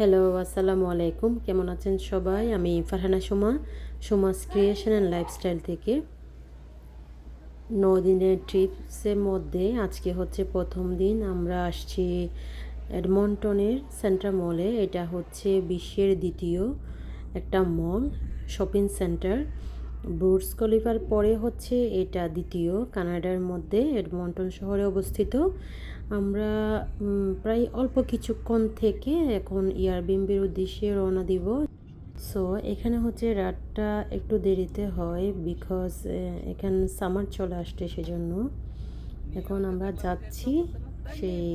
Hello, আসসালামু আলাইকুম। কেমন আছেন সবাই? আমি Farhana Suma, Suma's creation and lifestyle থেকে। 9 দিনের ট্রিপসের মধ্যে আজকে হচ্ছে প্রথম দিন। আমরা আসছি এডমন্টনের সেন্ট্রাল মলে। এটা হচ্ছে বিশ্বের দ্বিতীয় একটা মল, শপিং সেন্টার। বুর্জ খলিফার পরে হচ্ছে এটা দ্বিতীয় কানাডার মধ্যে এডমন্টন শহরে অবস্থিত। আমরা প্রায় অল্প কিছুক্ষণ থেকে এখন এয়ারবিএনবির উদ্দেশ্যে রওনা দিব। সো এখানে হচ্ছে রাতটা একটু দেরিতে হয় বিকজ এখানে সামার চলে আসছে, সেজন্য এখন আমরা যাচ্ছি সেই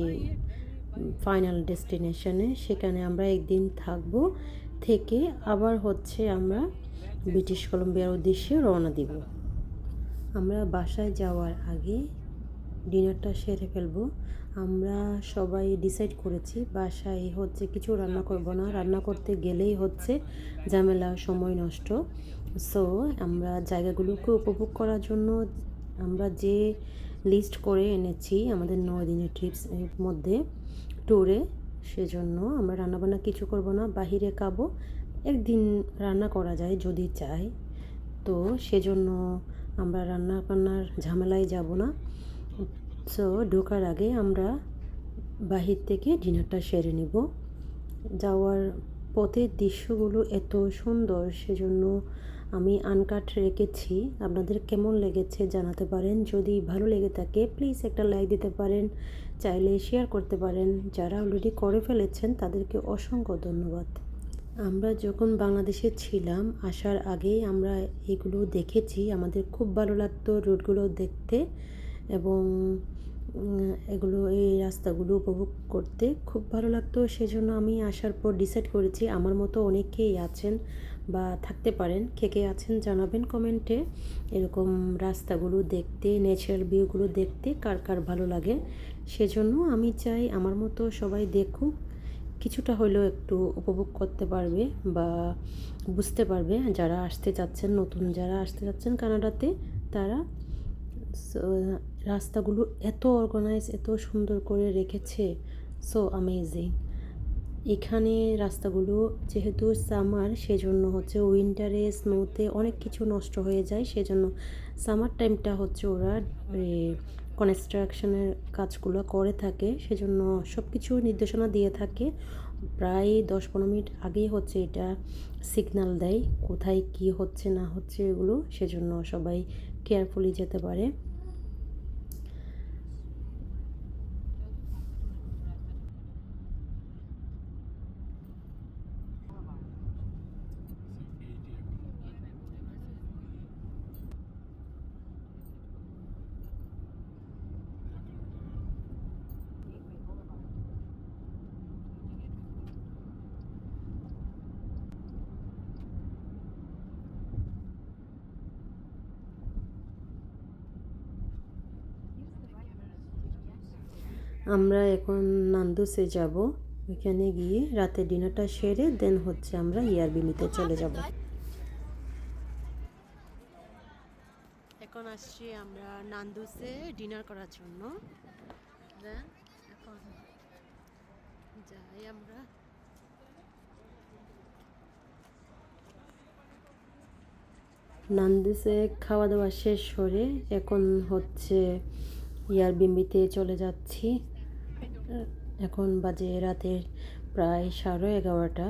ফাইনাল ডেস্টিনেশনে। সেখানে আমরা একদিন থাকব, থেকে আবার হচ্ছে আমরা ব্রিটিশ কলম্বিয়ার উদ্দেশ্যে রওনা দিব। আমরা বাসায় যাওয়ার আগে ডিনারটা সেরে ফেলবো। আমরা সবাই ডিসাইড করেছি বাসায় হচ্ছে কিছু রান্না করব না, রান্না করতে গেলেই হচ্ছে ঝামেলা, সময় নষ্ট। সো আমরা জায়গাগুলোকে উপভোগ করার জন্য আমরা যে লিস্ট করে এনেছি আমাদের 9 দিনের ট্রিপস এর মধ্যে ট্যুরে, সেজন্য আমরা রান্নাবান্না কিছু করব না, বাহিরে খাবো। একদিন রান্না করা যায় যদি চাই, তো সেজন্য আমরা রান্না বান্নার ঝামেলায় যাব না। সো ঢোকার আগে আমরা বাহির থেকে ডিনারটা সেরে নিব। যাওয়ার পথের দৃশ্যগুলো এত সুন্দর, সেজন্য আমি আনকাট রেখেছি। আপনাদের কেমন লেগেছে জানাতে পারেন। যদি ভালো লেগে থাকে প্লিজ একটা লাইক দিতে পারেন, চাইলে শেয়ার করতে পারেন। যারা অলরেডি করে ফেলেছেন তাদেরকে অসংখ্য ধন্যবাদ। আমরা যখন বাংলাদেশে ছিলাম আসার আগেই আমরা এগুলো দেখেছি, আমাদের খুব ভালো লাগতো রোডগুলো দেখতে এবং এগুলো এই রাস্তাগুলো উপভোগ করতে খুব ভালো লাগতো। সেজন্য আমি আসার পর ডিসাইড করেছি, আমার মতো অনেকেই আছেন বা থাকতে পারেন, কে কে আছেন জানাবেন কমেন্টে। এরকম রাস্তাগুলো দেখতে, ন্যাচারাল ভিউগুলো দেখতে কার কার ভালো লাগে। সেজন্য আমি চাই আমার মতো সবাই দেখুক, কিছুটা হলেও একটু উপভোগ করতে পারবে বা বুঝতে পারবে যারা আসতে যাচ্ছেন, নতুন যারা আসতে যাচ্ছেন কানাডাতে তারা। রাস্তাগুলো এত অর্গানাইজ, এত সুন্দর করে রেখেছে, সো অ্যামেজিং। এখানে রাস্তাগুলো যেহেতু সামার, সেজন্য হচ্ছে উইন্টারে স্নোতে অনেক কিছু নষ্ট হয়ে যায়, সেজন্য সামার টাইমটা হচ্ছে ওরা কনস্ট্রাকশনের কাজগুলো করে থাকে, সেজন্য সব কিছু নির্দেশনা দিয়ে থাকে। প্রায় 10-15 মিনিট আগেই হচ্ছে এটা সিগন্যাল দেয় কোথায় কি হচ্ছে না হচ্ছে এগুলো, সেজন্য সবাই কেয়ারফুলি যেতে পারে। আমরা এখন নান্দুসে যাব, ওইখানে গিয়ে রাতে ডিনারটা সেরে দেন হচ্ছে আমরা ইয়ারবিনিতে চলে যাব। এখন আসছি আমরা নান্দুসে ডিনার করার জন্য। দেন এখন যাই আমরা। নান্দুসে খাওয়া দাওয়া শেষ করে এখন হচ্ছে ইয়ারবিএনবিতে চলে যাচ্ছি। এখন বাজে রাতের প্রায় 11:30।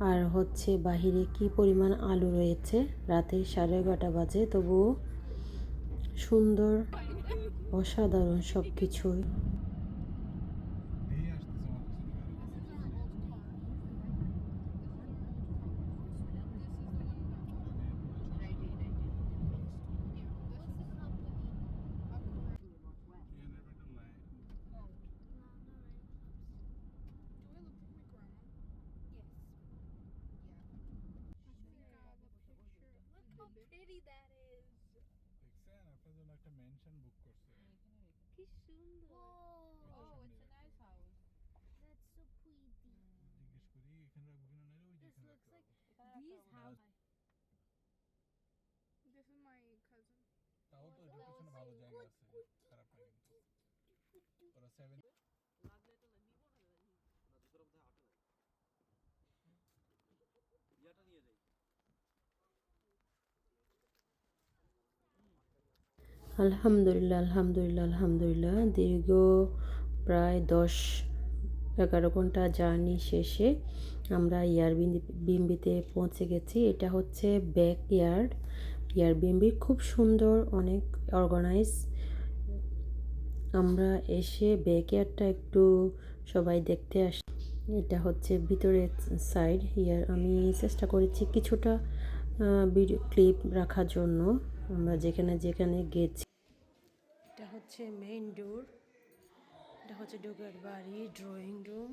আর হচ্ছে বাহিরে কি পরিমাণ আলো রয়েছে, রাতে 11:30 বাজে, তবুও সুন্দর, অসাধারণ সব কিছুই। দেখছেন আপনার জন্য একটা মেনশন বুক করছে। কি সুন্দর। জিজ্ঞেস করি এখানে রাখবো কিনা, নাহলে ওই যে এখানে রাখতে পারবো। This is my cousin. তাও তো এটার পিছনে ভালো জায়গা আছে, খারাপ না কিন্তু। ওরা 7 আলহামদুলিল্লাহ, আলহামদুলিল্লাহ, আলহামদুলিল্লাহ। দীর্ঘ প্রায় 10-11 ঘন্টা জার্নি শেষে আমরা এয়ারবিএনবিতে পৌঁছে গেছি। এটা হচ্ছে ব্যাকইয়ার্ড। এয়ারবিএনবি খুব সুন্দর, অনেক অর্গানাইজ। আমরা এসে ব্যাকইয়ার্ডটা একটু সবাই দেখতে আসি। এটা হচ্ছে ভিতরের সাইড। আমি চেষ্টা করেছি কিছুটা ভিডিও ক্লিপ রাখার জন্য আমরা যেখানে যেখানে গেছি। এটা হচ্ছে মেইন ডোর, এটা হচ্ছে ঢোকার বাড়ি, ড্রয়িং রুম।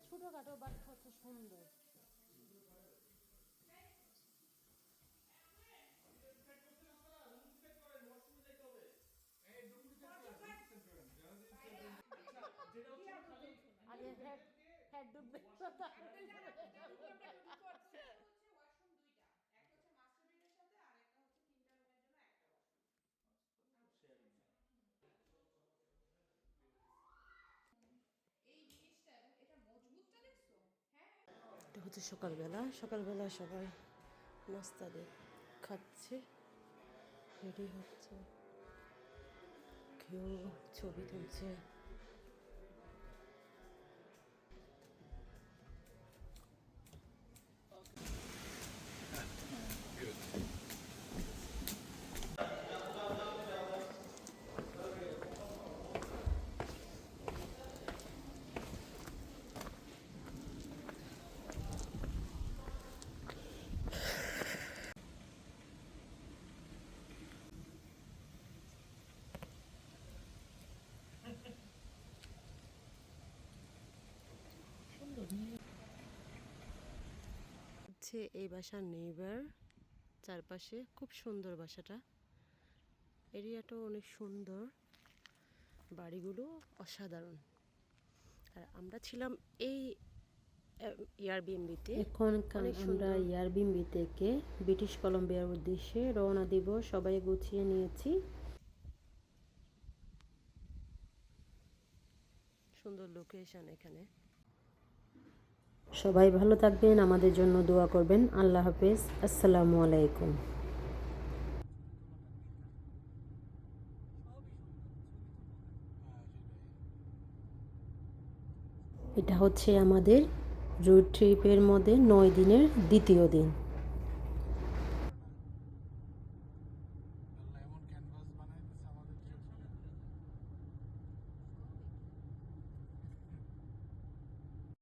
ছোটখাটো বাট হচ্ছে সুন্দর। আগে হেড ডুববে। এটা হচ্ছে সকালবেলা, সকালবেলা সবাই নাস্তা খাচ্ছে, রেডি হচ্ছে, কেউ ছবি তুলছে। হচ্ছে এই বাসার নেইবার, চারপাশে খুব সুন্দর বাসাটা, এরিয়াটাও অনেক সুন্দর, বাড়িগুলো অসাধারণ। আর আমরা ছিলাম এই এয়ারবিএনবিতে। এখন আমরা এয়ারবিএনবি থেকে ব্রিটিশ কলম্বিয়ার উদ্দেশ্যে রওনা দিব। সবাই গুছিয়ে নিয়েছি। সুন্দর লোকেশন এখানে। সবাই ভালো থাকবেন, আমাদের জন্য দোয়া করবেন। আল্লাহ হাফেজ, আসসালামু আলাইকুম। এটা হচ্ছে আমাদের রোড ট্রিপের মধ্যে 9 দিনের দ্বিতীয় দিন।